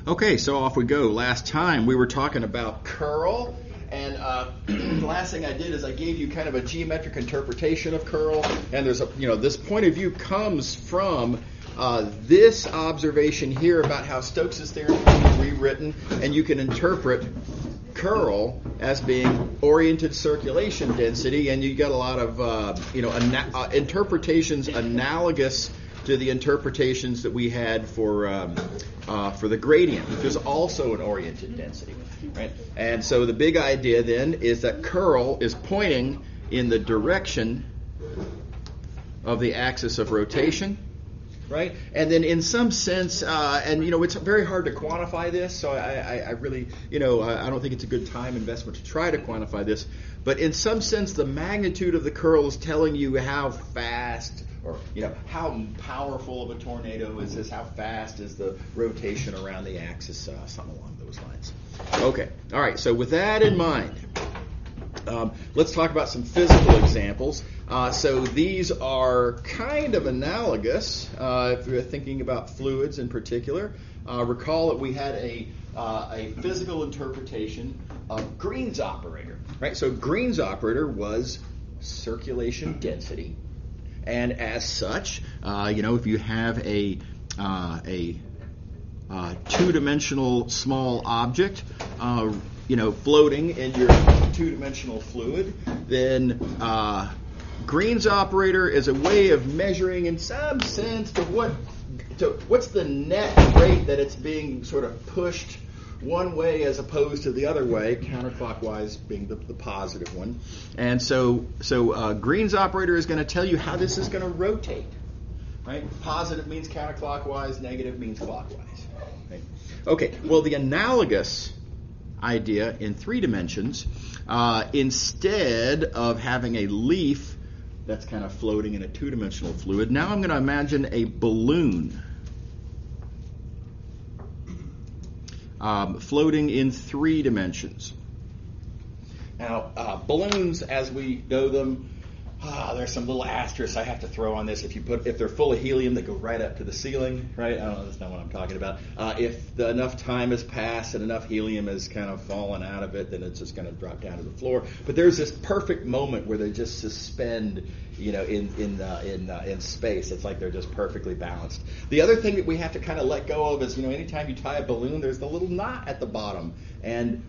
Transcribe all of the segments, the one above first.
Okay, so off we go. Last time we were talking about curl, and the last thing I did is I gave you kind of a geometric interpretation of curl, and there's this point of view comes from this observation here about how Stokes' theorem can be rewritten, and you can interpret curl as being oriented circulation density, and you got a lot of interpretations analogous to the interpretations that we had for the gradient, which is also an oriented density, right? And so the big idea then is that curl is pointing in the direction of the axis of rotation, right? And then in some sense, it's very hard to quantify this, so I really, I don't think it's a good time investment to try to quantify this, but in some sense the magnitude of the curl is telling you how fast or how powerful of a tornado is this, how fast is the rotation around the axis, something along those lines. Okay, all right, so with that in mind, let's talk about some physical examples. So these are kind of analogous if you're thinking about fluids in particular. Recall that we had a physical interpretation of Green's operator, right? So Green's operator was circulation density, and as such, if you have a two-dimensional small object, floating in your two-dimensional fluid, then Green's operator is a way of measuring, in some sense, what's the net rate that it's being sort of pushed one way as opposed to the other way, counterclockwise being the positive one. And so Green's operator is going to tell you how this is going to rotate, right? Positive means counterclockwise, negative means clockwise. Right? Okay, well, the analogous idea in 3 dimensions, instead of having a leaf that's kind of floating in a 2-dimensional fluid, now I'm going to imagine a balloon floating in 3 dimensions. Now, balloons, as we know them, there's some little asterisks I have to throw on this. If they're full of helium, they go right up to the ceiling, right? I don't know, that's not what I'm talking about. If enough time has passed and enough helium has kind of fallen out of it, then it's just going to drop down to the floor. But there's this perfect moment where they just suspend, in space. It's like they're just perfectly balanced. The other thing that we have to kind of let go of is, anytime you tie a balloon, there's the little knot at the bottom, and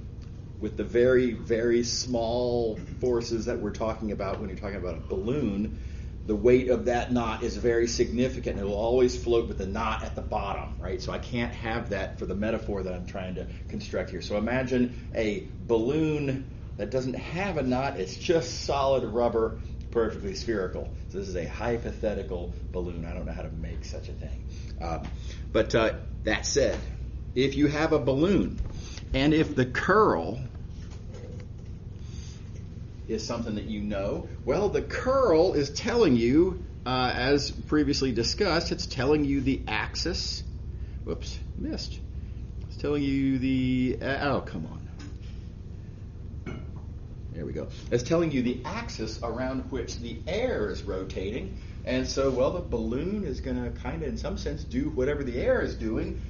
with the very, very small forces that we're talking about when you're talking about a balloon, the weight of that knot is very significant. It will always float with the knot at the bottom, right? So I can't have that for the metaphor that I'm trying to construct here. So imagine a balloon that doesn't have a knot. It's just solid rubber, perfectly spherical. So this is a hypothetical balloon. I don't know how to make such a thing. But that said, if you have a balloon, and if the curl is something that well, the curl is telling you, as previously discussed, it's telling you the axis. Whoops, missed. It's telling you come on. There we go. It's telling you the axis around which the air is rotating. And so, the balloon is going to kind of, in some sense, do whatever the air is doing.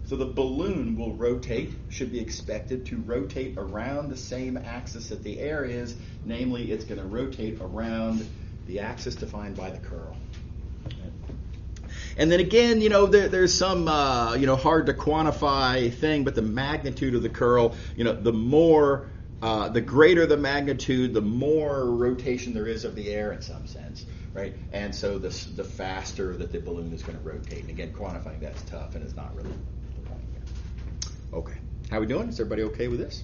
So the balloon will should be expected to rotate around the same axis that the air is, namely it's going to rotate around the axis defined by the curl. And then again, there's some, hard to quantify thing, but the magnitude of the curl, the greater the magnitude, the more rotation there is of the air in some sense, right? And so the faster that the balloon is going to rotate. And again, quantifying that's tough, and it's not really. Okay, how we doing? Is everybody okay with this?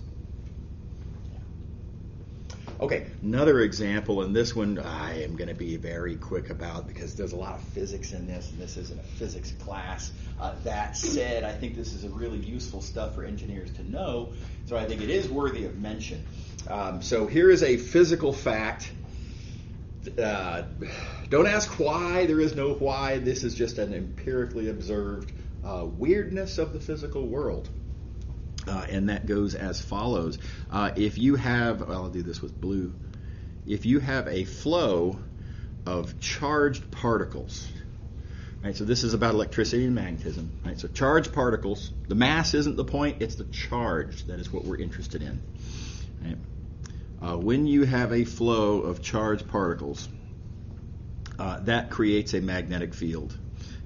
Okay, another example, and this one I am going to be very quick about because there's a lot of physics in this, and this isn't a physics class. That said, I think this is a really useful stuff for engineers to know, so I think it is worthy of mention. So here is a physical fact. Don't ask why. There is no why. This is just an empirically observed weirdness of the physical world. And that goes as follows. If you have, I'll do this with blue. If you have a flow of charged particles Right, so this is about electricity and magnetism. Right, so charged particles, the mass isn't the point, it's the charge that is what we're interested in. Right? When you have a flow of charged particles, that creates a magnetic field.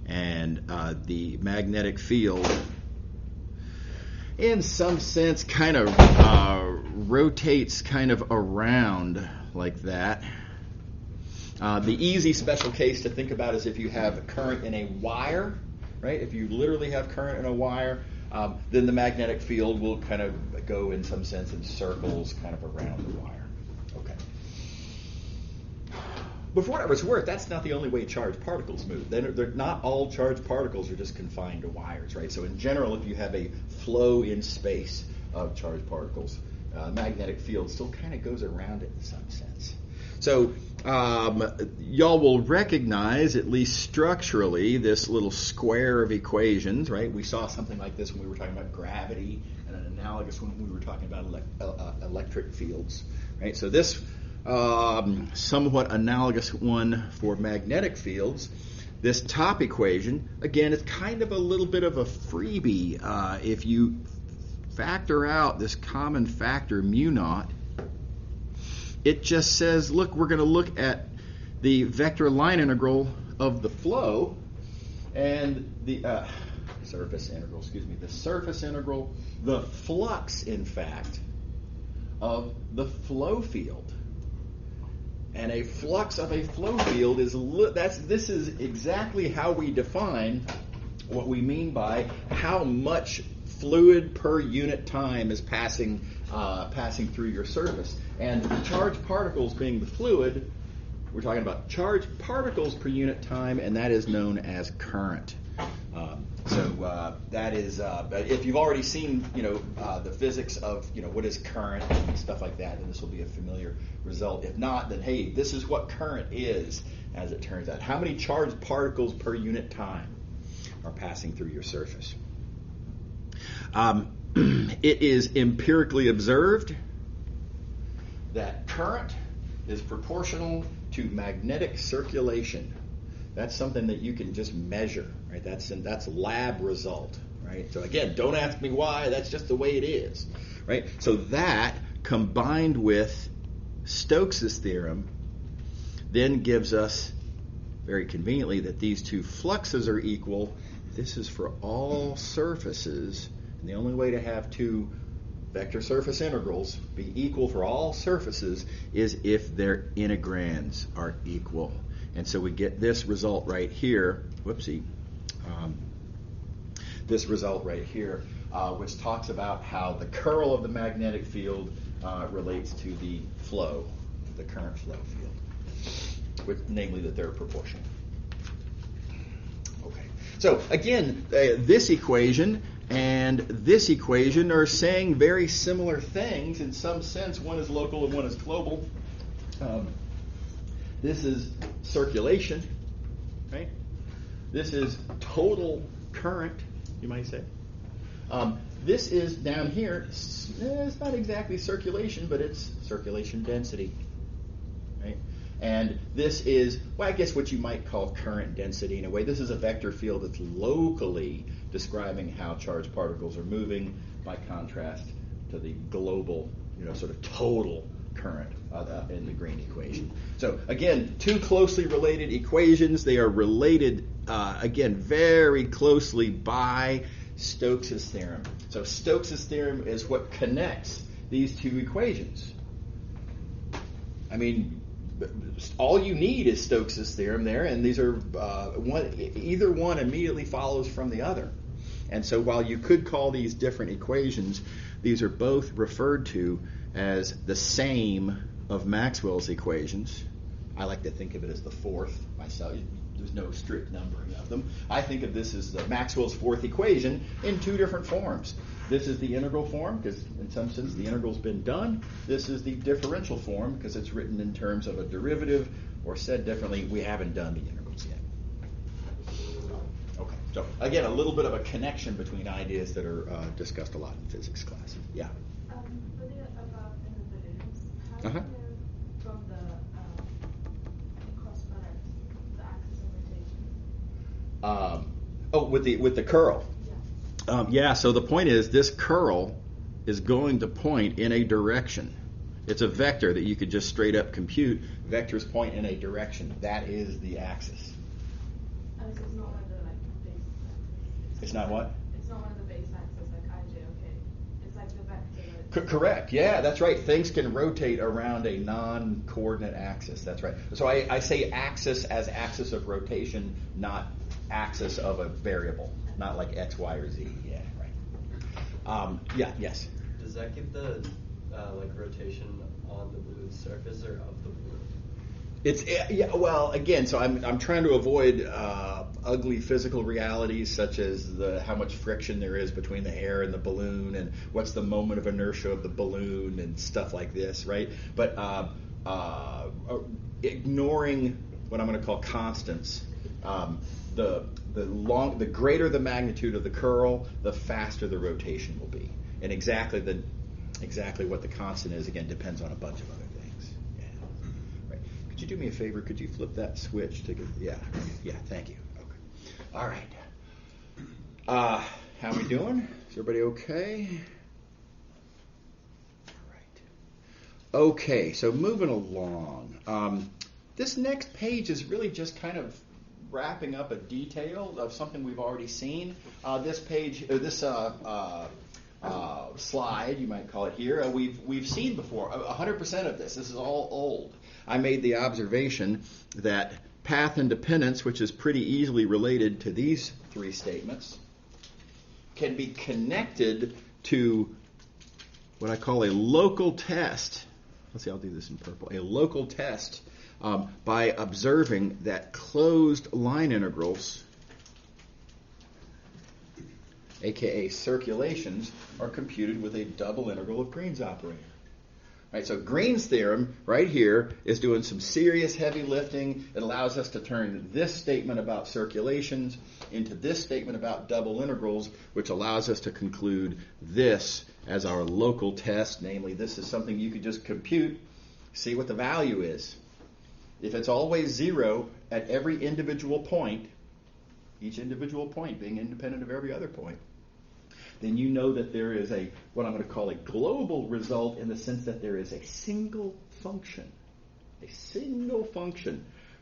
And the magnetic field, in some sense, kind of rotates kind of around like that. The easy special case to think about is if you have current in a wire, right? If you literally have current in a wire, then the magnetic field will kind of go in some sense in circles kind of around the wire. Okay. But for whatever it's worth, that's not the only way charged particles move. They're not all charged particles are just confined to wires, right? So in general, if you have a flow in space of charged particles, magnetic field still kind of goes around it in some sense. So y'all will recognize, at least structurally, this little square of equations, right? We saw something like this when we were talking about gravity, and an analogous when we were talking about electric fields, right? So this somewhat analogous one for magnetic fields, this top equation, again, it's kind of a little bit of a freebie. If you factor out this common factor mu naught, it just says, look, we're going to look at the vector line integral of the flow and the surface integral, the flux, in fact, of the flow field. And a flux of a flow field is this is exactly how we define what we mean by how much fluid per unit time is passing through your surface. And the charged particles being the fluid, we're talking about charged particles per unit time, and that is known as current. So that is, if you've already seen, the physics of, what is current and stuff like that, then this will be a familiar result. If not, then hey, this is what current is, as it turns out. How many charged particles per unit time are passing through your surface? It is empirically observed that current is proportional to magnetic circulation. That's something that you can just measure, right? That's lab result, right? So again, don't ask me why. That's just the way it is, right? So that combined with Stokes' theorem then gives us very conveniently that these two fluxes are equal. This is for all surfaces, and the only way to have two vector surface integrals be equal for all surfaces is if their integrands are equal. And so we get this result right here, this result right here, which talks about how the curl of the magnetic field relates to the flow, the current flow field, namely that they're proportional. Okay, so again, this equation and this equation are saying very similar things in some sense. One is local and one is global. This is circulation, right? This is total current, you might say. This is down here, it's not exactly circulation, but it's circulation density, right? And this is, I guess what you might call current density in a way. This is a vector field that's locally describing how charged particles are moving by contrast to the global, sort of total current in the green equation. So again, two closely related equations. They are related, again, very closely by Stokes' theorem. So Stokes' theorem is what connects these two equations. I mean, all you need is Stokes' theorem there, and these are either one immediately follows from the other. And so while you could call these different equations, these are both referred to as the same of Maxwell's equations. I like to think of it as the fourth myself. There's no strict numbering of them. I think of this as the Maxwell's fourth equation in two different forms. This is the integral form, because in some sense the integral's been done. This is the differential form, because it's written in terms of a derivative, or said differently, we haven't done the integrals yet. Okay, so again, a little bit of a connection between ideas that are discussed a lot in physics classes. Yeah? For the above inhibitors, how do you know from the cross product, the axis of rotation? With the curl. Yeah. So the point is, this curl is going to point in a direction. It's a vector that you could just straight up compute. Vectors point in a direction. That is the axis. So it's not one of the base axes. It's not what? It's not one of the base axes like IJOK. It's like the vector. Correct. Yeah, that's right. Things can rotate around a non-coordinate axis. That's right. So I say axis as axis of rotation, not axis of a variable, not like X, Y, or Z. Yeah, right. Yes. Does that give the rotation on the blue surface or of the blue? Well, again, so I'm trying to avoid ugly physical realities such as how much friction there is between the air and the balloon, and what's the moment of inertia of the balloon and stuff like this, right? But ignoring what I'm going to call constants, the greater the magnitude of the curl, the faster the rotation will be, and exactly what the constant is, again, depends on a bunch of other things. Yeah. Right. Could you do me a favor? Could you flip that switch to get, yeah, thank you. Okay. All right. How we doing? Is everybody okay? All right. Okay, so moving along. This next page is really just kind of wrapping up a detail of something we've already seen. This slide, you might call it here, we've seen before. 100% of this is all old. I made the observation that path independence, which is pretty easily related to these three statements, can be connected to what I call a local test. Let's see, I'll do this in purple. A local test by observing that closed line integrals, aka circulations, are computed with a double integral of Green's operator. Right, so Green's theorem right here is doing some serious heavy lifting. It allows us to turn this statement about circulations into this statement about double integrals, which allows us to conclude this as our local test. Namely, this is something you could just compute, see what the value is. If it's always 0 at every individual point, each individual point being independent of every other point, then you know that there is what I'm going to call a global result, in the sense that there is a single function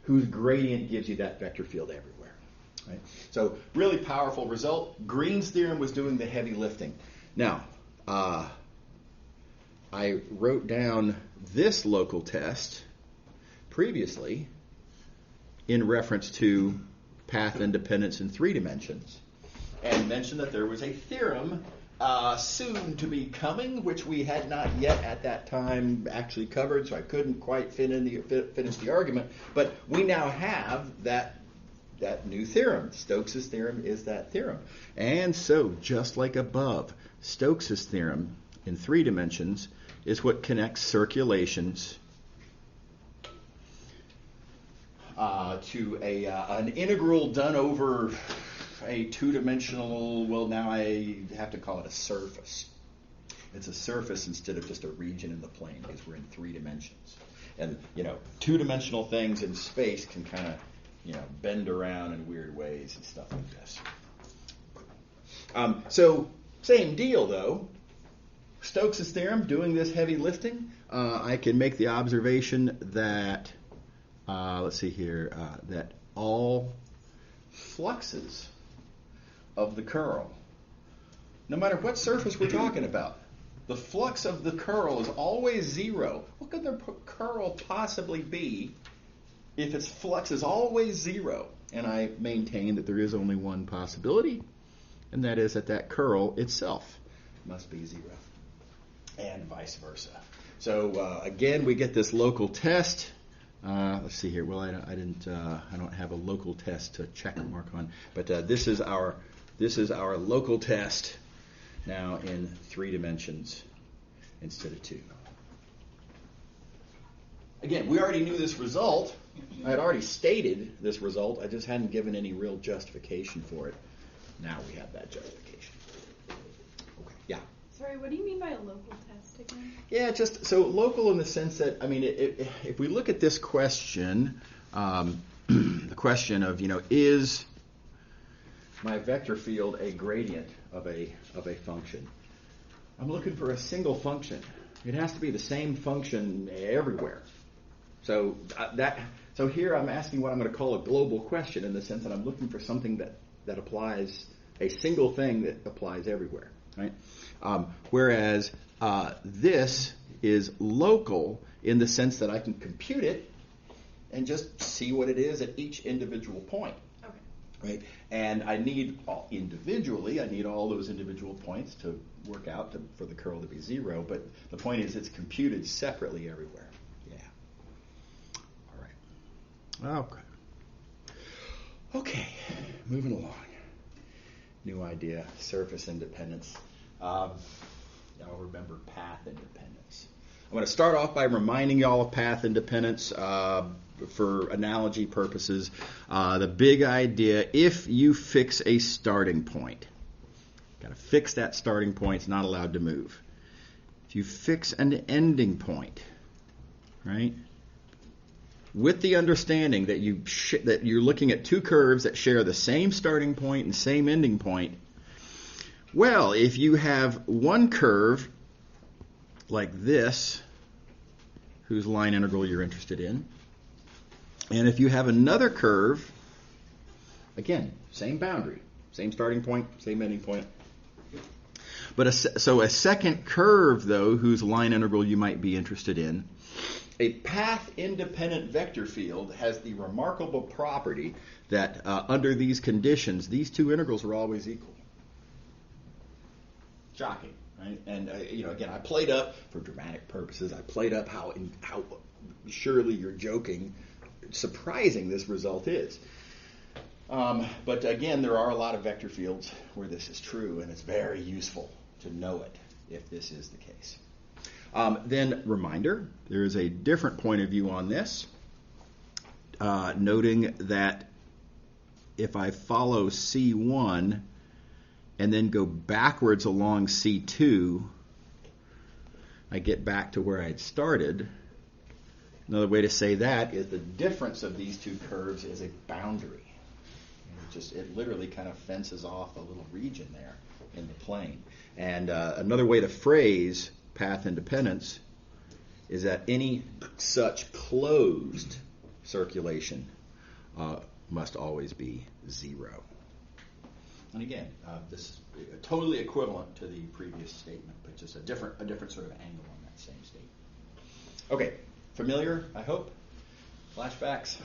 whose gradient gives you that vector field everywhere. Right? So really powerful result. Green's theorem was doing the heavy lifting. Now, I wrote down this local test previously in reference to path independence in 3 dimensions, and mentioned that there was a theorem soon to be coming, which we had not yet at that time actually covered, so I couldn't quite finish the argument. But we now have that new theorem. Stokes' theorem is that theorem. And so, just like above, Stokes' theorem in 3 dimensions is what connects circulations to an integral done over a 2-dimensional, well, now I have to call it a surface. It's a surface instead of just a region in the plane, because we're in 3 dimensions. And, 2-dimensional things in space can kind of, bend around in weird ways and stuff like this. So, same deal, though. Stokes' theorem, doing this heavy lifting, I can make the observation that, let's see here, that all fluxes of the curl, no matter what surface we're talking about, the flux of the curl is always 0. What could the curl possibly be if its flux is always 0? And I maintain that there is only one possibility, and that is that curl itself must be 0, and vice versa. So again, we get this local test. Let's see here. Well, I don't have a local test to check mark on, but this is our local test now in 3 dimensions instead of 2. Again, we already knew this result. I had already stated this result. I just hadn't given any real justification for it. Now we have that justification. Okay. Yeah. Sorry, what do you mean by a local test again? Yeah, just so local in the sense that, if we look at this question, the question of, is my vector field a gradient of a function, I'm looking for a single function. It has to be the same function everywhere. So here I'm asking what I'm going to call a global question, in the sense that I'm looking for something that applies, a single thing that applies everywhere, right? Whereas this is local in the sense that I can compute it and just see what it is at each individual point. Okay. Right? And I need all those individual points to work out for the curl to be 0, but the point is it's computed separately everywhere. Yeah. All right. Okay. Moving along. New idea, surface independence. Y'all remember path independence. I'm going to start off by reminding y'all of path independence for analogy purposes. The big idea, if you fix a starting point, got to fix that starting point, it's not allowed to move. If you fix an ending point, right, with the understanding that that you're looking at two curves that share the same starting point and same ending point, well, if you have one curve like this, whose line integral you're interested in, and if you have another curve, again, same boundary, same starting point, same ending point, but so a second curve, though, whose line integral you might be interested in, a path-independent vector field has the remarkable property that under these conditions, these two integrals are always equal. Shocking, right? And again, I played up, for dramatic purposes, I played up how surely you're joking, surprising this result is. But again, there are a lot of vector fields where this is true, and it's very useful to know it if this is the case. Then, reminder, there is a different point of view on this, noting that if I follow C1 and then go backwards along C2, I get back to where I'd started. Another way to say that is the difference of these two curves is a boundary. It literally kind of fences off a little region there in the plane. And another way to phrase path independence is that any such closed circulation must always be 0. And again, this is totally equivalent to the previous statement, but just a different sort of angle on that same statement. Okay, familiar, I hope? Flashbacks?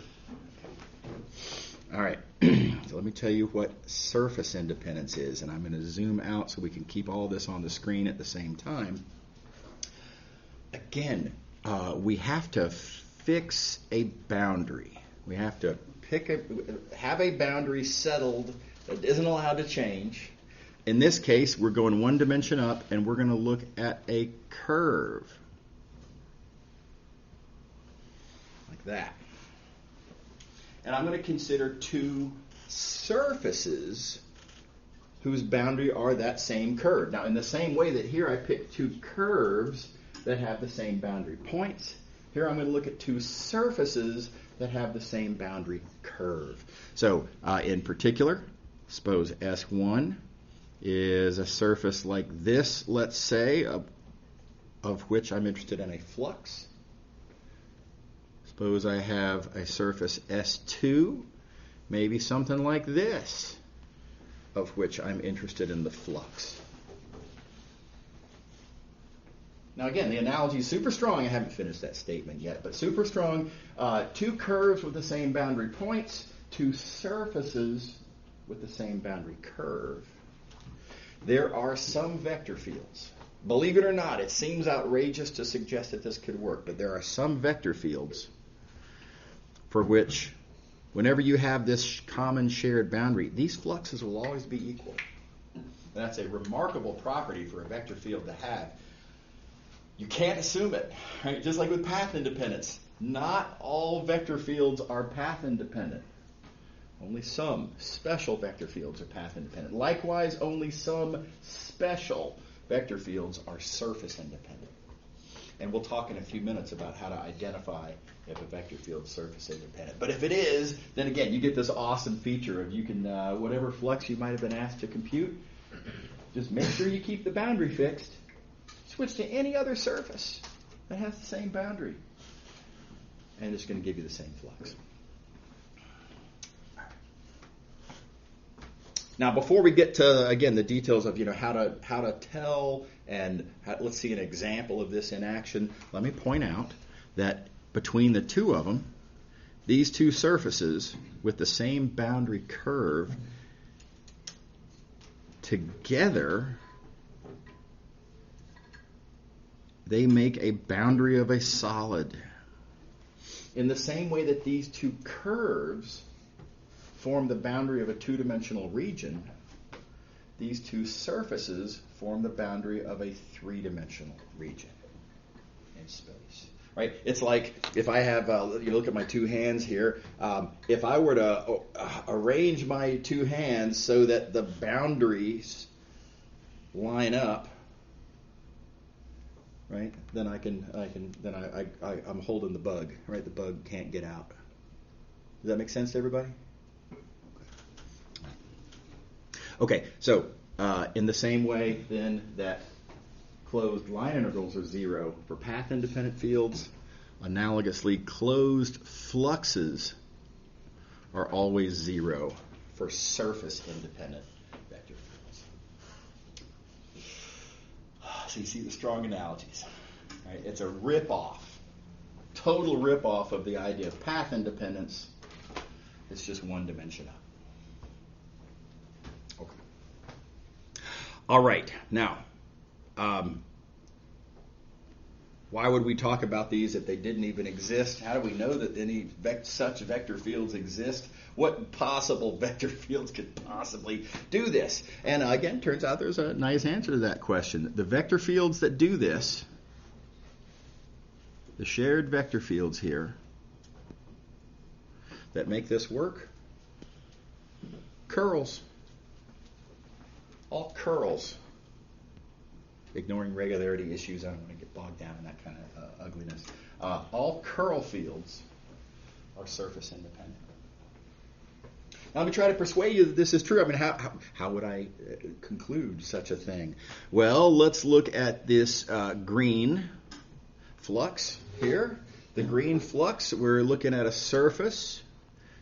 All right, so let me tell you what surface independence is, and I'm going to zoom out so we can keep all this on the screen at the same time. Again, we have to fix a boundary. We have to have a boundary settled that isn't allowed to change. In this case, we're going one dimension up, and we're going to look at a curve. Like that. And I'm going to consider two surfaces whose boundary are that same curve. Now, in the same way that here I picked two curves that have the same boundary points, here I'm going to look at two surfaces that have the same boundary curve. So, in particular, suppose S1 is a surface like this, let's say, of which I'm interested in a flux. Suppose I have a surface S2, maybe something like this, of which I'm interested in the flux. Now again, the analogy is super strong. I haven't finished that statement yet, but super strong. Two curves with the same boundary points, two surfaces with the same boundary curve. There are some vector fields. Believe it or not, it seems outrageous to suggest that this could work, but there are some vector fields for which, whenever you have this common shared boundary, these fluxes will always be equal. That's a remarkable property for a vector field to have. You can't assume it, right? Just like with path independence. Not all vector fields are path independent. Only some special vector fields are path independent. Likewise, only some special vector fields are surface independent. And we'll talk in a few minutes about how to identify if a vector field is surface independent. But if it is, then again, you get this awesome feature of you can, whatever flux you might have been asked to compute, just make sure you keep the boundary fixed. Switch to any other surface that has the same boundary. And it's going to give you the same flux. Now, before we get to, again, the details of how to tell and let's see an example of this in action, let me point out that between the two of them, these two surfaces with the same boundary curve together, they make a boundary of a solid. In the same way that these two curves form the boundary of a two-dimensional region, these two surfaces form the boundary of a three-dimensional region in space. Right? It's like if I have, you look at my two hands here, if I were to arrange my two hands so that the boundaries line up, right? Then I'm holding the bug, right? The bug can't get out. Does that make sense to everybody? Okay, so in the same way then that closed line integrals are zero for path-independent fields, analogously closed fluxes are always zero for surface-independent vector fields. So you see the strong analogies. Right? It's a rip-off, total rip-off of the idea of path independence. It's just one dimension up. Okay. All right. Now, why would we talk about these if they didn't even exist? How do we know that any such vector fields exist? What possible vector fields could possibly do this? And again, turns out there's a nice answer to that question. The vector fields that do this, the shared vector fields here that make this work, curls. All curls. Ignoring regularity issues, I don't want to get bogged down in that kind of ugliness. All curl fields are surface independent. Now, let me try to persuade you that this is true. I mean, how would I conclude such a thing? Well, let's look at this green flux here. The green flux, we're looking at a surface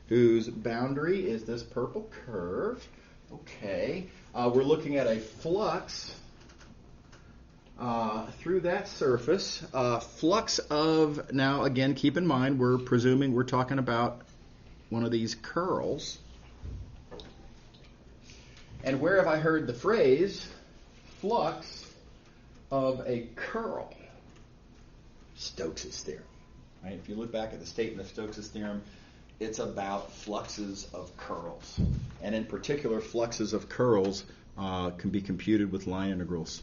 whose boundary is this purple curve. Okay. We're looking at a flux through that surface. Flux of, now again, keep in mind, we're presuming we're talking about one of these curls. And where have I heard the phrase flux of a curl? Stokes' theorem. Right? If you look back at the statement of Stokes' theorem, it's about fluxes of curls. And in particular, fluxes of curls can be computed with line integrals.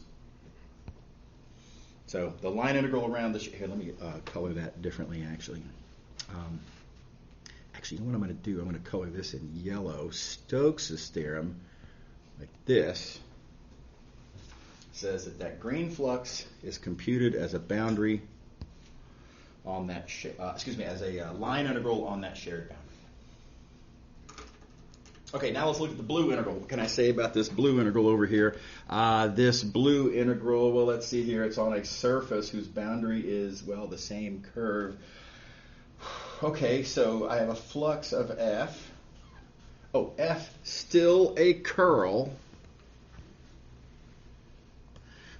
So the line integral around the... Here, let me color that differently, actually. Actually, you know what I'm going to do? I'm going to color this in yellow. Stokes' theorem, like this, says that green flux is computed as a boundary on that... as a line integral on that shared boundary. Okay, now let's look at the blue integral. What can I say about this blue integral over here? This blue integral, well, let's see here. It's on a surface whose boundary is, well, the same curve. Okay, so I have a flux of F. Oh, F still a curl.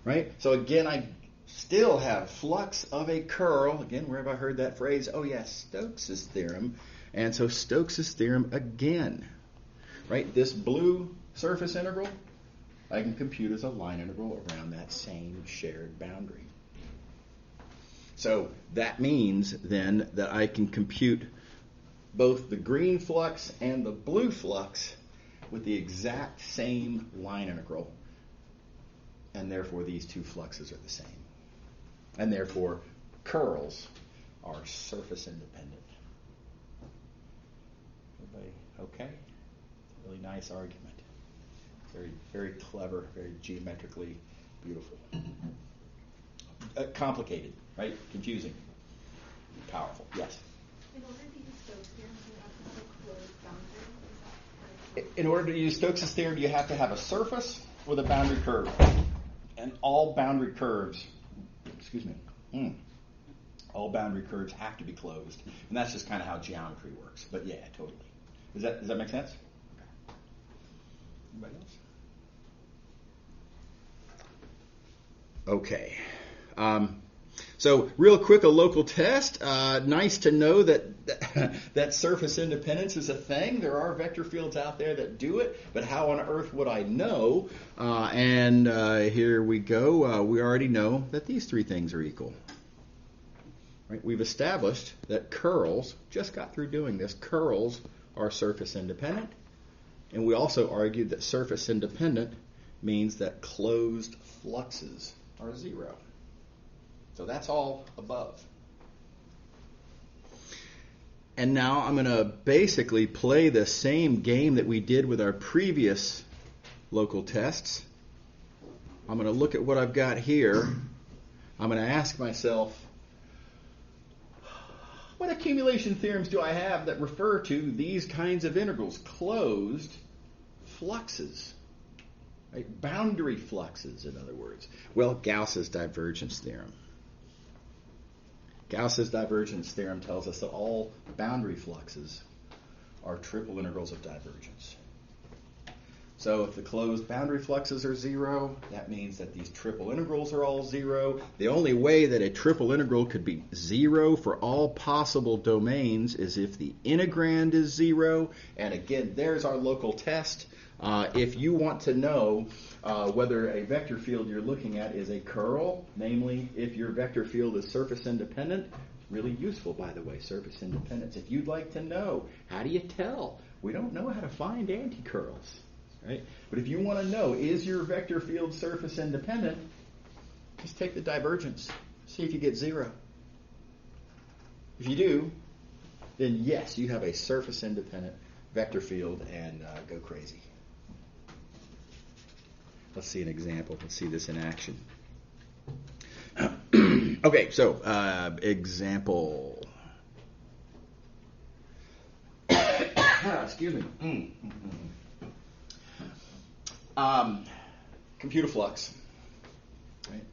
Right? So again, I still have flux of a curl. Again, where have I heard that phrase? Oh, yes, Stokes' theorem. And so Stokes' theorem again. Right, this blue surface integral, I can compute as a line integral around that same shared boundary. So that means then that I can compute both the green flux and the blue flux with the exact same line integral. And therefore these two fluxes are the same. And therefore curls are surface independent. Everybody okay? Really nice argument. Very, very clever, very geometrically beautiful. complicated, right? Confusing. Powerful. Yes. In order to use Stokes' theorem, you have to have a closed boundary. Is that In order to use Stokes' theorem, you have to have a surface with a boundary curve. And all boundary curves, all boundary curves have to be closed. And that's just kind of how geometry works. But yeah, totally. Does that make sense? Anybody else? Okay. So real quick, a local test. Nice to know that surface independence is a thing. There are vector fields out there that do it, but how on earth would I know? And here we go. We already know that these three things are equal. Right? We've established that curls, just got through doing this, curls are surface independent. And we also argued that surface independent means that closed fluxes are zero. So that's all above. And now I'm going to basically play the same game that we did with our previous local tests. I'm going to look at what I've got here. I'm going to ask myself, what accumulation theorems do I have that refer to these kinds of integrals? Closed fluxes. Right? Boundary fluxes, in other words. Well, Gauss's divergence theorem. Gauss's divergence theorem tells us that all boundary fluxes are triple integrals of divergence. So if the closed boundary fluxes are zero, that means that these triple integrals are all zero. The only way that a triple integral could be zero for all possible domains is if the integrand is zero. And again, there's our local test. If you want to know whether a vector field you're looking at is a curl, namely if your vector field is surface independent, really useful, by the way, surface independence. If you'd like to know, how do you tell? We don't know how to find anticurls, right? But if you want to know, is your vector field surface independent, just take the divergence. See if you get zero. If you do, then yes, you have a surface independent vector field and go crazy. Let's see an example. Let's see this in action. Okay, so example. Excuse me. Compute a flux. Right?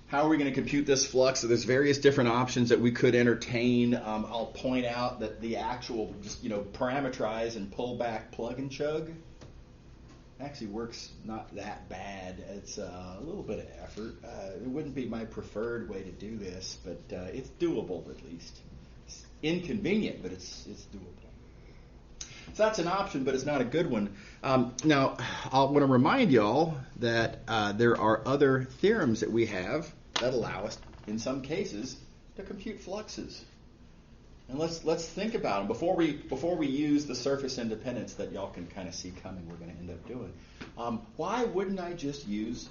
How are we going to compute this flux? So there's various different options that we could entertain. I'll point out that the actual, just parameterize and pull back plug and chug actually works not that bad. It's a little bit of effort. It wouldn't be my preferred way to do this, but it's doable at least. It's inconvenient, but it's doable. So that's an option, but it's not a good one. Now, I want to remind y'all that there are other theorems that we have that allow us, in some cases, to compute fluxes. And let's think about them before we use the surface independence that y'all can kind of see coming. We're going to end up doing. Why wouldn't I just use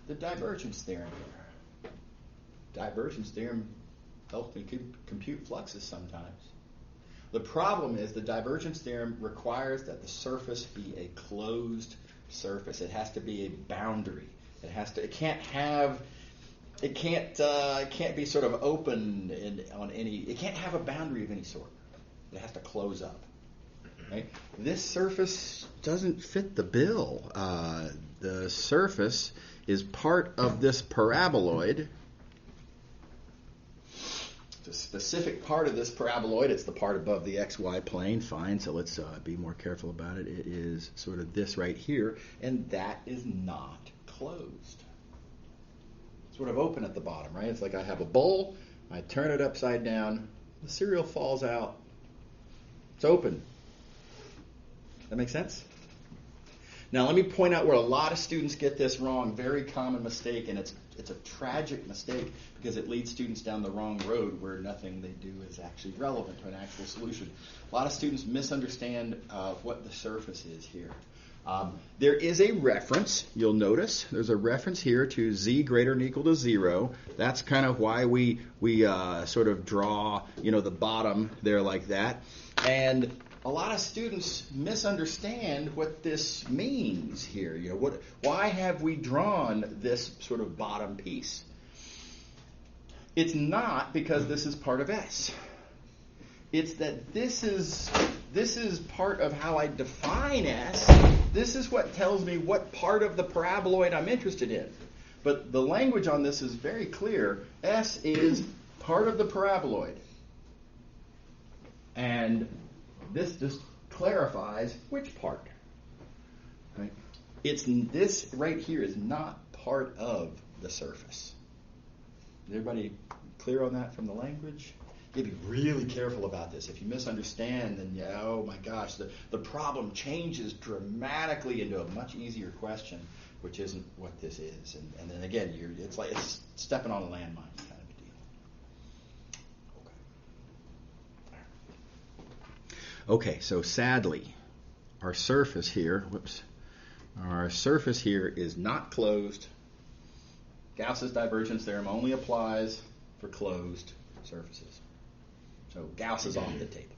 the divergence theorem here? Divergence theorem helps me compute fluxes sometimes. The problem is the divergence theorem requires that the surface be a closed surface. It has to be a boundary. It can't be sort of open it can't have a boundary of any sort. It has to close up. Right? This surface doesn't fit the bill. The surface is part of this paraboloid. It's a specific part of this paraboloid. It's the part above the XY plane. Fine, so let's be more careful about it. It is sort of this right here, and that is not closed. Sort of open at the bottom, right? It's like I have a bowl, I turn it upside down, the cereal falls out. It's open. That make sense? Now let me point out where a lot of students get this wrong. Very common mistake, and it's a tragic mistake because it leads students down the wrong road where nothing they do is actually relevant to an actual solution. A lot of students misunderstand what the surface is here. There is a reference, you'll notice, there's a reference here to z greater than or equal to 0. That's kind of why we sort of draw, the bottom there like that. And a lot of students misunderstand what this means here. Why have we drawn this sort of bottom piece? It's not because this is part of S. It's that this is part of how I define S. This is what tells me what part of the paraboloid I'm interested in. But the language on this is very clear. S is part of the paraboloid. And this just clarifies which part. Right? This right here is not part of the surface. Is everybody clear on that from the language? You have to be really careful about this. If you misunderstand, then oh my gosh, the problem changes dramatically into a much easier question, which isn't what this is. And then again, it's like it's stepping on a landmine kind of a deal. Okay, so sadly, our surface here is not closed. Gauss's divergence theorem only applies for closed surfaces. So Gauss is off the table.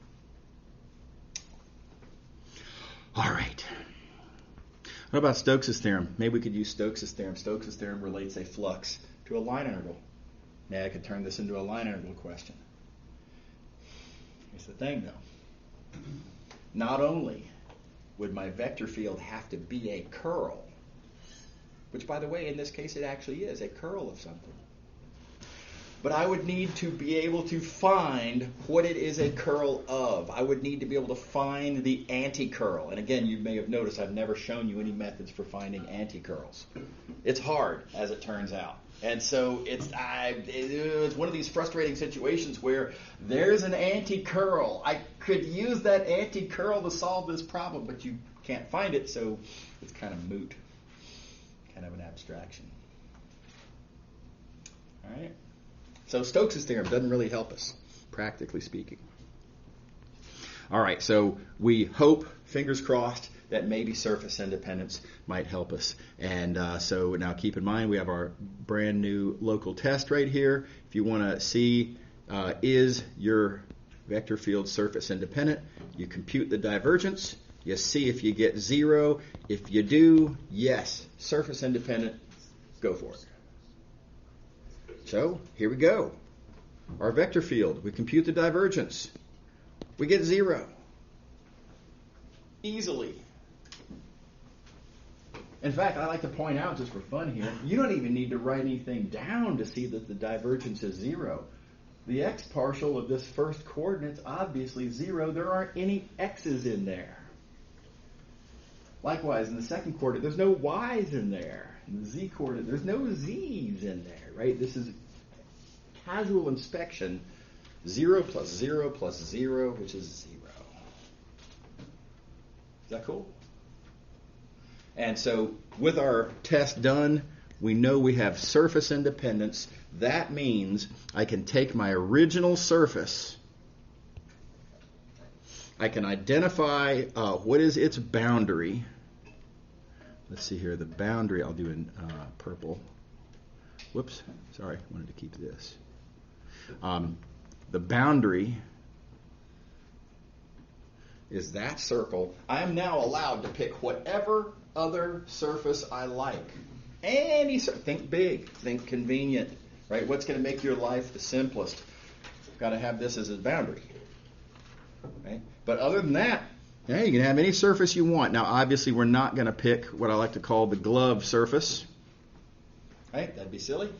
All right. What about Stokes' theorem? Maybe we could use Stokes' theorem. Stokes' theorem relates a flux to a line integral. Now I could turn this into a line integral question. Here's the thing, though. Not only would my vector field have to be a curl, which, by the way, in this case, it actually is a curl of something. But I would need to be able to find what it is a curl of. I would need to be able to find the anti-curl. And again, you may have noticed I've never shown you any methods for finding anti-curls. It's hard, as it turns out. And so it's one of these frustrating situations where there's an anti-curl. I could use that anti-curl to solve this problem, but you can't find it, so it's kind of moot. Kind of an abstraction. All right? So Stokes' theorem doesn't really help us, practically speaking. All right, so we hope, fingers crossed, that maybe surface independence might help us. And so now keep in mind, we have our brand new local test right here. If you want to see, is your vector field surface independent, you compute the divergence. You see if you get 0. If you do, yes, surface independent, go for it. So here we go. Our vector field, we compute the divergence. We get 0. Easily. In fact, I like to point out, just for fun here, you don't even need to write anything down to see that the divergence is 0. The x partial of this first coordinate's obviously 0. There aren't any x's in there. Likewise, in the second coordinate, there's no y's in there. In the z coordinate, there's no z's in there, right? This is casual inspection. 0 plus 0 plus 0, which is 0. Is that cool? And so with our test done, we know we have surface independence. That means I can take my original surface. I can identify what is its boundary. Let's see here. The boundary I'll do in purple. Whoops. Sorry. I wanted to keep this. The boundary is that circle. I am now allowed to pick whatever other surface I like. Think big. Think convenient. Right? What's going to make your life the simplest? Got to have this as a boundary. Right? But other than that, yeah, you can have any surface you want. Now, obviously, we're not going to pick what I like to call the glove surface. Right? That'd be silly.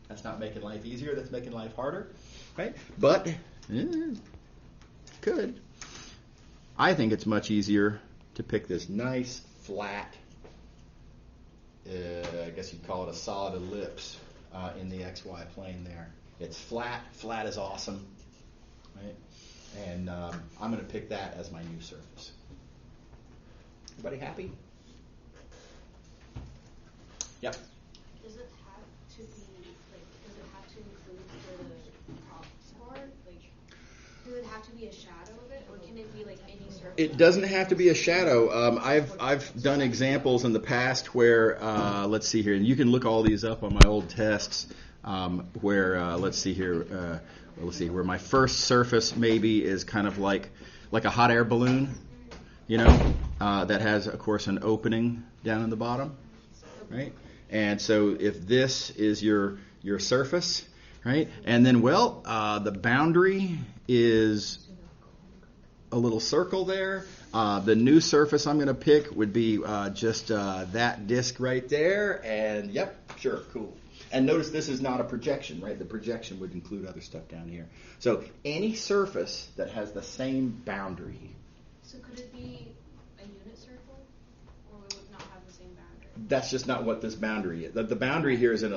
That's not making life easier. That's making life harder. Right? But, could. I think it's much easier to pick this nice, flat, I guess you'd call it a solid ellipse in the XY plane there. It's flat. Flat is awesome. Right? And I'm going to pick that as my new surface. Everybody happy? Yep. Does it have to be does it have to include the top part? Does it have to be a shadow of it, or can it be any surface? It doesn't have to be a shadow. I've done examples in the past where let's see here, and you can look all these up on my old tests. Where let's see here. Where my first surface maybe is kind of like a hot air balloon, that has, of course, an opening down in the bottom, right? And so if this is your surface, right? And then, well, the boundary is a little circle there. The new surface I'm going to pick would be just that disk right there. And yep, sure, cool. And notice this is not a projection, right? The projection would include other stuff down here. So any surface that has the same boundary. So could it be a unit circle, or would it not have the same boundary? That's just not what this boundary is. The boundary here is it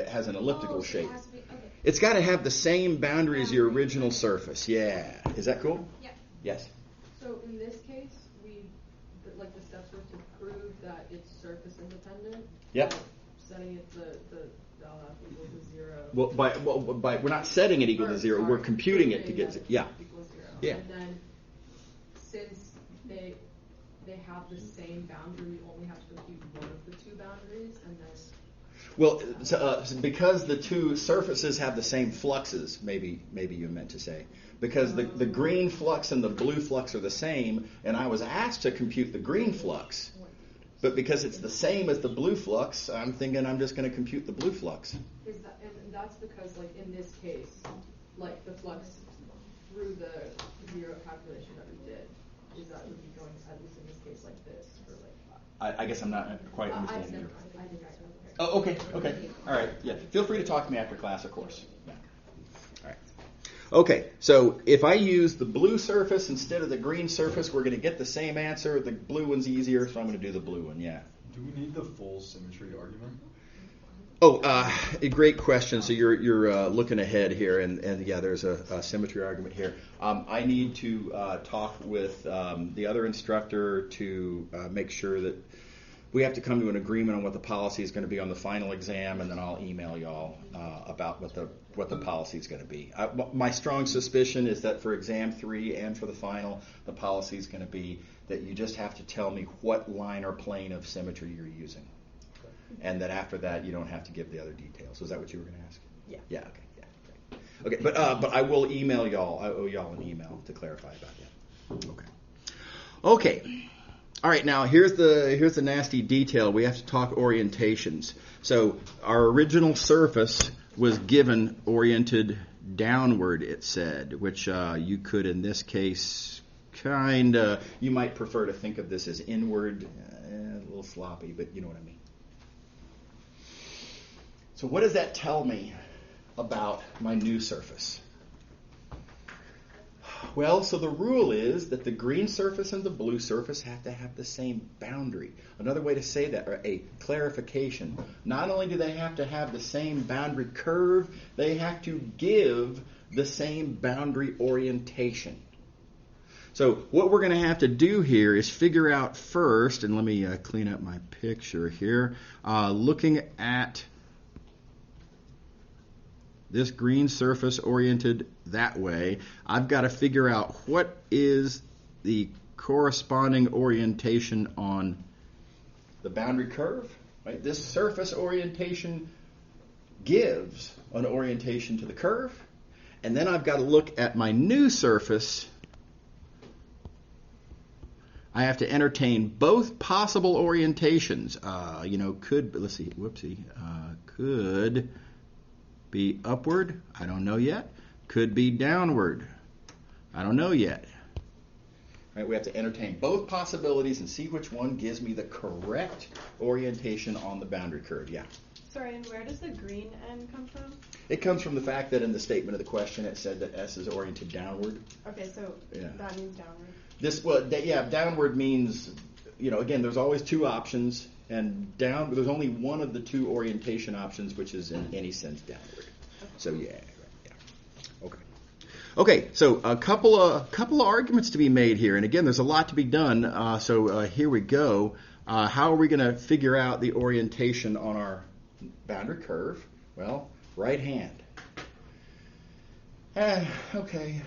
has an elliptical so shape. It has to be, okay. It's got to have the same boundary as your original surface. Yeah. Is that cool? Yeah. Yes. So in this case, the steps were to prove that it's surface independent. Yep. Setting it the LF equal to 0. By we're not setting it equal to 0. We're computing it to get 0. Yeah. Equals 0. Yeah. And then since they have the same boundary, we only have to compute one of the two boundaries, and then. Well, because the two surfaces have the same fluxes, maybe you meant to say, because the green flux and the blue flux are the same, and I was asked to compute the green flux, but because it's the same as the blue flux, I'm thinking I'm just going to compute the blue flux. And that's because, like, in this case, like, the flux through the 0 calculation that we did, is that would be going, at least in this case, like this, or like. I guess I'm not quite understanding you. I think I. Oh, okay. All right. Yeah. Feel free to talk to me after class, of course. Yeah. All right. Okay. So if I use the blue surface instead of the green surface, we're going to get the same answer. The blue one's easier, so I'm going to do the blue one. Yeah. Do we need the full symmetry argument? Oh, a great question. So you're looking ahead here, and yeah, there's a symmetry argument here. I need to talk with the other instructor to make sure that we have to come to an agreement on what the policy is going to be on the final exam, and then I'll email y'all about what the policy is going to be. My strong suspicion is that for exam 3 and for the final, the policy is going to be that you just have to tell me what line or plane of symmetry you're using, and that after that you don't have to give the other details. Is that what you were going to ask? Yeah. Yeah. Okay. Yeah. Great. Okay. But I will email y'all. I owe y'all an email to clarify about that. Okay. Okay. All right, now here's the nasty detail. We have to talk orientations. So our original surface was given oriented downward, it said, which you could, in this case, you might prefer to think of this as inward, a little sloppy, but you know what I mean. So what does that tell me about my new surface? Well, so the rule is that the green surface and the blue surface have to have the same boundary. Another way to say that, or a clarification, not only do they have to have the same boundary curve, they have to give the same boundary orientation. So what we're going to have to do here is figure out first, and let me clean up my picture here, looking at this green surface oriented that way, I've got to figure out what is the corresponding orientation on the boundary curve. Right? This surface orientation gives an orientation to the curve, and then I've got to look at my new surface. I have to entertain both possible orientations. Could be upward, I don't know yet. Could be downward, I don't know yet. Right, we have to entertain both possibilities and see which one gives me the correct orientation on the boundary curve. Yeah. Sorry, and where does the green end come from? It comes from the fact that in the statement of the question it said that S is oriented downward. Okay, so that means downward. Downward means, again, there's always two options. And there's only one of the two orientation options, which is in any sense downward. So yeah. Okay. So a couple of arguments to be made here, and again, there's a lot to be done. So here we go. How are we going to figure out the orientation on our boundary curve? Well, right hand. Okay.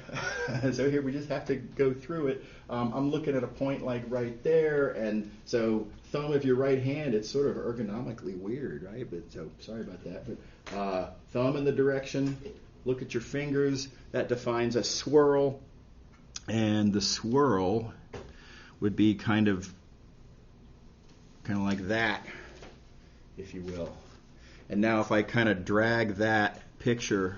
So here we just have to go through it. I'm looking at a point like right there, and so thumb of your right hand, it's sort of ergonomically weird, right? But so sorry about that. But thumb in the direction, look at your fingers. That defines a swirl, and the swirl would be kind of like that, if you will. And now if I kind of drag that picture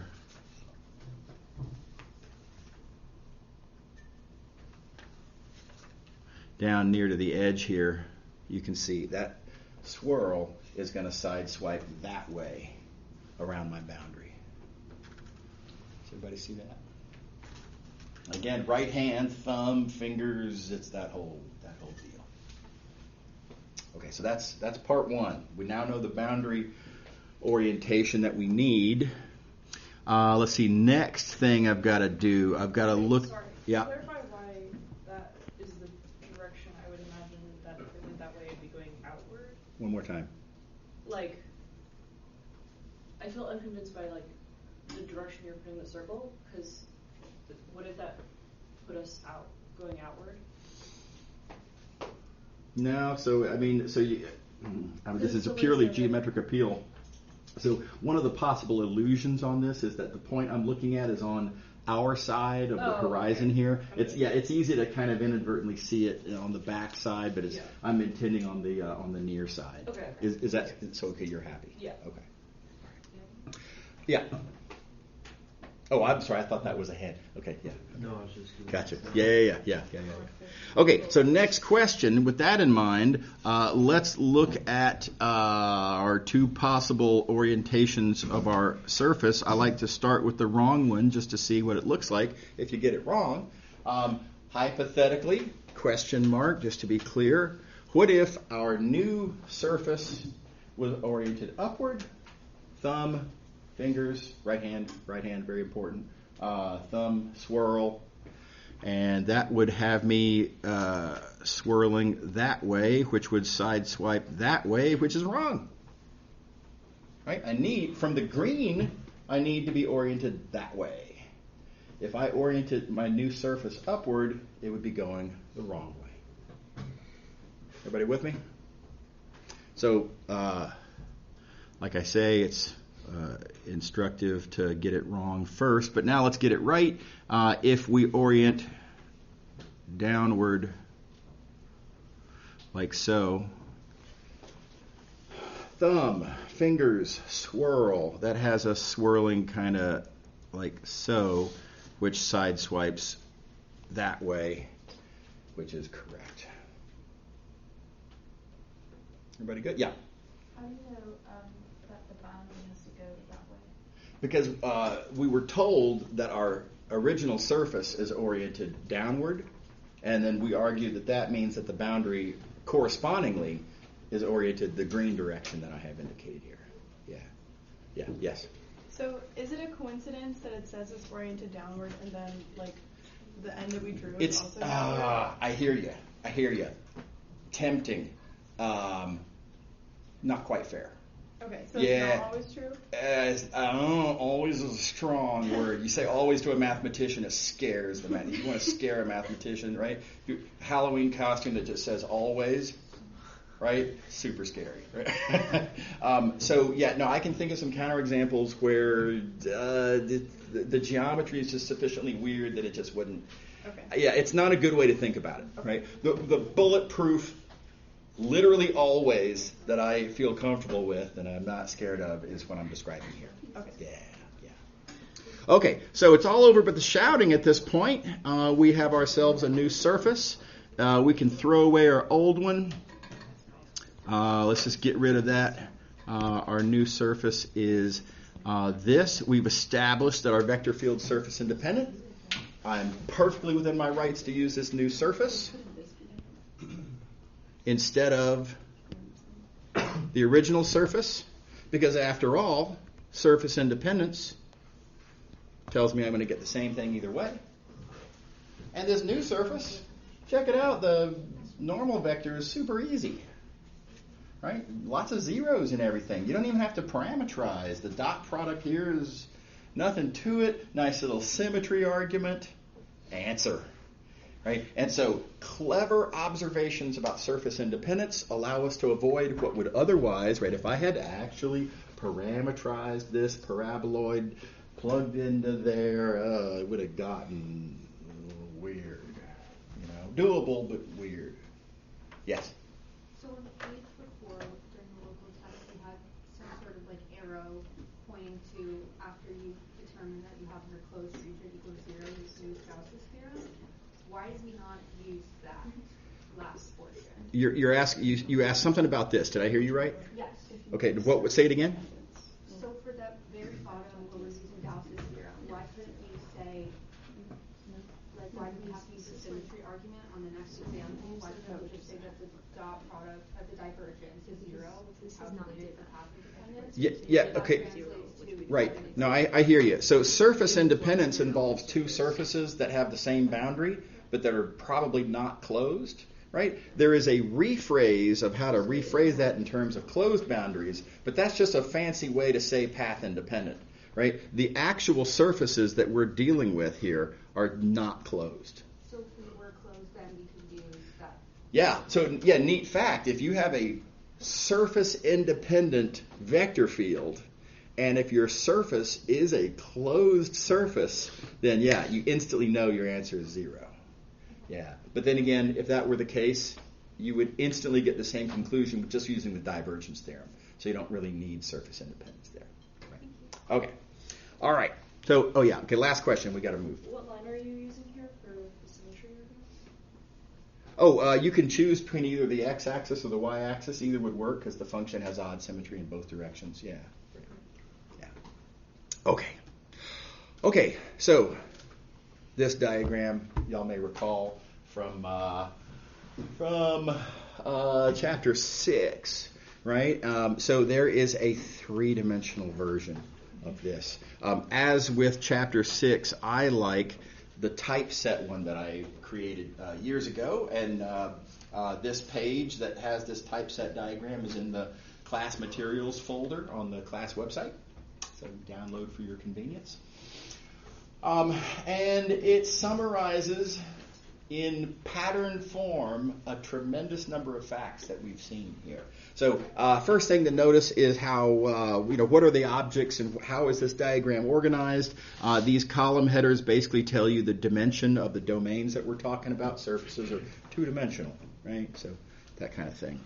down near to the edge here, you can see that swirl is going to sideswipe that way around my boundary. Does everybody see that? Again, right hand, thumb, fingers, it's that whole deal. Okay, so that's part one. We now know the boundary orientation that we need. Let's see, next thing I've got to do, I've got to look. Sorry, Yeah. clarify why that is the direction. I would imagine that if it went that way, it'd be going outward. One more time. Like, I feel unconvinced by like the direction you're putting the circle, because wouldn't that put us out, going outward? No, so I mean, this is a purely geometric appeal. So one of the possible illusions on this is that the point I'm looking at is on our side of the horizon here. It's easy to kind of inadvertently see it on the back side, but I'm intending on the near side. Okay. Is that so? Okay, you're happy. Yeah. Okay. Yeah. Oh, I'm sorry. I thought that was a head. Okay, yeah. No, I was just. Gotcha. Yeah. Okay, so next question. With that in mind, let's look at our two possible orientations of our surface. I like to start with the wrong one just to see what it looks like if you get it wrong. Hypothetically, question mark, just to be clear, what if our new surface was oriented upward? Thumb, fingers, right hand, very important. Thumb, swirl. And that would have me swirling that way, which would sideswipe that way, which is wrong. Right? From the green, I need to be oriented that way. If I oriented my new surface upward, it would be going the wrong way. Everybody with me? So, like I say, it's instructive to get it wrong first, but now let's get it right. If we orient downward like so, thumb, fingers, swirl, that has us swirling kind of like so, which sideswipes that way, which is correct. Everybody good? Yeah. How do you know that the boundary has to go that way? Because we were told that our original surface is oriented downward, and then we argued that means that the boundary correspondingly is oriented the green direction that I have indicated here. Yeah, yes. So is it a coincidence that it says it's oriented downward and then like the end that we drew is It's also downward? I hear you. Tempting. Not quite fair. Okay, so it's not always true? Always is a strong word. You say always to a mathematician, it scares the man. You want to scare a mathematician, right? Halloween costume that just says always, right? Super scary. Right? I can think of some counterexamples where the geometry is just sufficiently weird that it just wouldn't. Okay. Yeah, it's not a good way to think about it, right? The bulletproof, literally always that I feel comfortable with and I'm not scared of is what I'm describing here. Okay. Yeah. Okay, so it's all over but the shouting at this point. We have ourselves a new surface. We can throw away our old one. Let's just get rid of that. Our new surface is this. We've established that our vector field surface independent. I'm perfectly within my rights to use this new surface instead of the original surface, because after all, surface independence tells me I'm going to get the same thing either way. And this new surface, check it out, the normal vector is super easy, right? Lots of zeros and everything. You don't even have to parameterize. The dot product here is nothing to it. Nice little symmetry argument. Answer. Right? And so clever observations about surface independence allow us to avoid what would otherwise, right, if I had actually parameterized this paraboloid plugged into there, it would have gotten weird. Doable, but weird. Yes? So on page before, during the local test, you had some sort of like arrow row pointing to after you determine that you have your closed region equals 0, you use Gauss's theorem. Why did we not use that last portion? You're asking you asked something about this. Did I hear you right? Yes. Okay. What? Say it again. So for the very bottom, where we're using Gauss's theorem, why couldn't we say, like, why do we have to use the symmetry argument on the next example? Why couldn't we just say that the dot product of the divergence is 0, which is calculated for path independence? Yeah. Okay. Right. No, I hear you. So surface independence involves two surfaces that have the same boundary, but that are probably not closed. Right? There is a rephrase of how to rephrase that in terms of closed boundaries, but that's just a fancy way to say path independent. Right? The actual surfaces that we're dealing with here are not closed. So if we were closed, then we could use that. Yeah. So, yeah, neat fact. If you have a surface independent vector field, and if your surface is a closed surface, then, yeah, you instantly know your answer is 0. Yeah. But then again, if that were the case, you would instantly get the same conclusion with just using the divergence theorem. So you don't really need surface independence there. Right. Okay. All right. So, okay, last question. We got to move. What line are you using here for the symmetry You can choose between either the x-axis or the y-axis. Either would work because the function has odd symmetry in both directions. Yeah. Yeah. Okay. So this diagram, y'all may recall from chapter 6, right? So there is a three-dimensional version of this. As with chapter 6, I like the typeset one that I created years ago, and this page that has this typeset diagram is in the class materials folder on the class website, so download for your convenience. And it summarizes in pattern form a tremendous number of facts that we've seen here. So first thing to notice is how, what are the objects and how is this diagram organized? These column headers basically tell you the dimension of the domains that we're talking about. Surfaces are two-dimensional, right? So that kind of thing.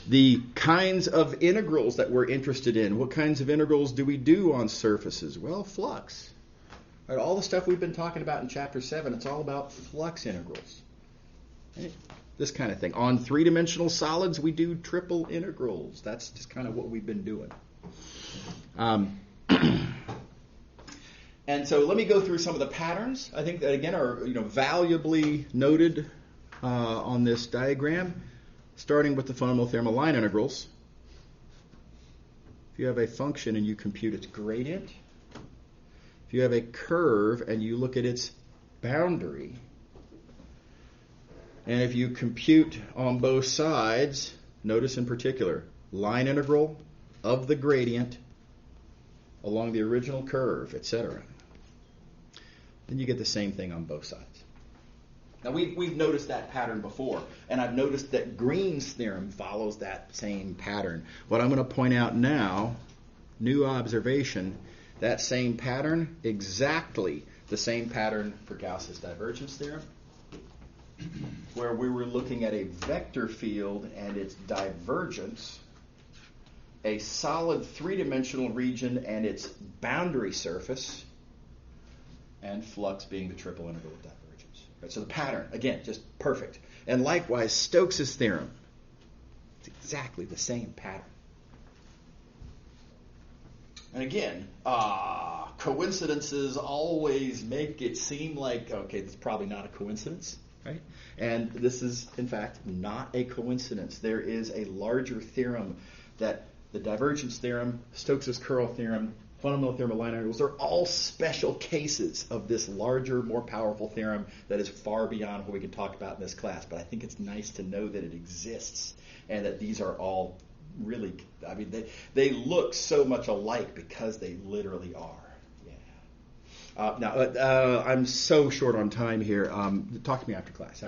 The kinds of integrals that we're interested in. What kinds of integrals do we do on surfaces? Well, flux. Right, all the stuff we've been talking about in Chapter 7, it's all about flux integrals. Right? This kind of thing. On three-dimensional solids, we do triple integrals. That's just kind of what we've been doing. And so let me go through some of the patterns. I think that, again, are valuably noted on this diagram, starting with the fundamental theorem of line integrals. If you have a function and you compute its gradient, if you have a curve and you look at its boundary, and if you compute on both sides, notice in particular, line integral of the gradient along the original curve, etc., then you get the same thing on both sides. Now, we've noticed that pattern before, and I've noticed that Green's theorem follows that same pattern. What I'm going to point out now, new observation, that same pattern, exactly the same pattern for Gauss's divergence theorem, where we were looking at a vector field and its divergence, a solid three-dimensional region and its boundary surface, and flux being the triple integral of divergence. Right, so the pattern, again, just perfect. And likewise, Stokes' theorem, it's exactly the same pattern. And again, coincidences always make it seem like, okay, it's probably not a coincidence, right? And this is, in fact, not a coincidence. There is a larger theorem that the divergence theorem, Stokes' curl theorem, fundamental theorem of line integrals, they're all special cases of this larger, more powerful theorem that is far beyond what we can talk about in this class. But I think it's nice to know that it exists and that these are all really, I mean, they look so much alike because they literally are. Yeah. Now, I'm so short on time here. Talk to me after class.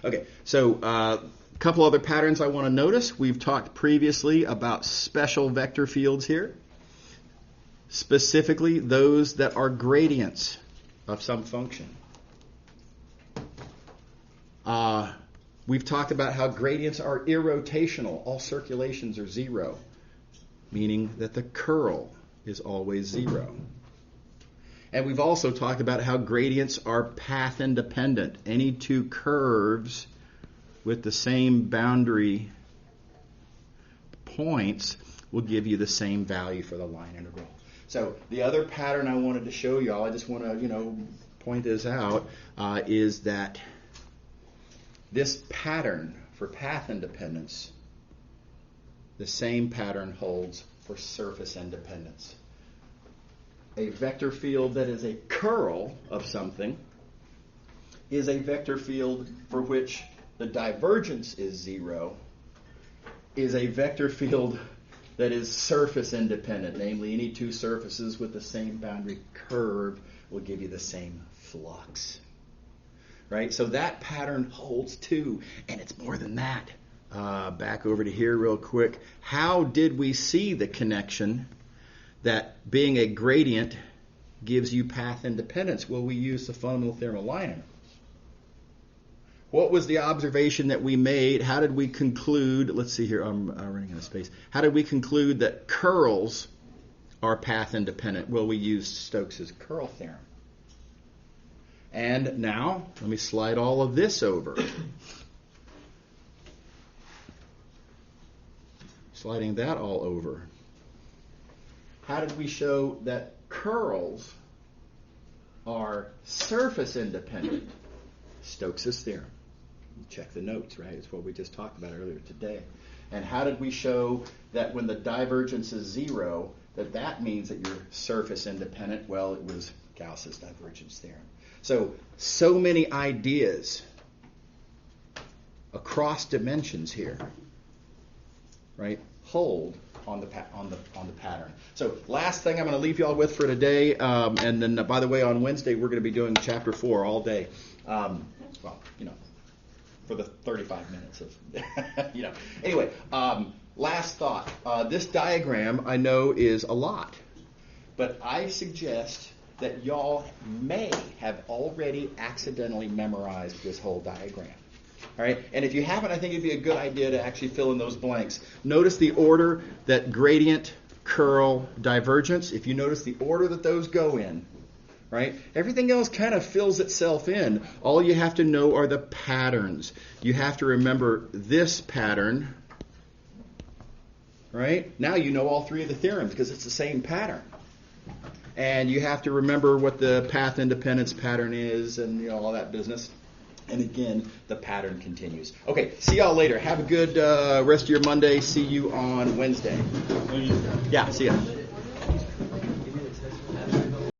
Okay, so a couple other patterns I want to notice. We've talked previously about special vector fields here, specifically those that are gradients of some function. We've talked about how gradients are irrotational. All circulations are zero. meaning that the curl is always 0. And we've also talked about how gradients are path independent. Any two curves with the same boundary points will give you the same value for the line integral. So the other pattern I wanted to show y'all, I just want to, point this out, is that this pattern for path independence, the same pattern holds for surface independence. A vector field that is a curl of something is a vector field for which the divergence is 0, is a vector field that is surface independent, namely any two surfaces with the same boundary curve will give you the same flux. Right? So that pattern holds too, and it's more than that. Back over to here real quick. How did we see the connection that being a gradient gives you path independence? Well, we used the fundamental theorem of line integrals. What was the observation that we made? How did we conclude? Let's see here. I'm running out of space. How did we conclude that curls are path independent? Well, we used Stokes' curl theorem. And now, let me slide all of this over. Sliding that all over. How did we show that curls are surface independent? Stokes' theorem. Check the notes, right? It's what we just talked about earlier today. And how did we show that when the divergence is 0, that means that you're surface independent? Well, it was Gauss's divergence theorem. So many ideas across dimensions here, right? Hold on the pattern. So last thing I'm going to leave you all with for today, and then by the way, on Wednesday we're going to be doing chapter 4 all day. For the 35 minutes of, Anyway, last thought. This diagram I know is a lot, but I suggest that y'all may have already accidentally memorized this whole diagram. All right, and if you haven't, I think it'd be a good idea to actually fill in those blanks. Notice the order that gradient, curl, divergence. If you notice the order that those go in, right? Everything else kind of fills itself in. All you have to know are the patterns. You have to remember this pattern, right? Now you know all three of the theorems because it's the same pattern. And you have to remember what the path independence pattern is and all that business. And again, the pattern continues. Okay, see y'all later. Have a good rest of your Monday. See you on Wednesday. Yeah, see ya.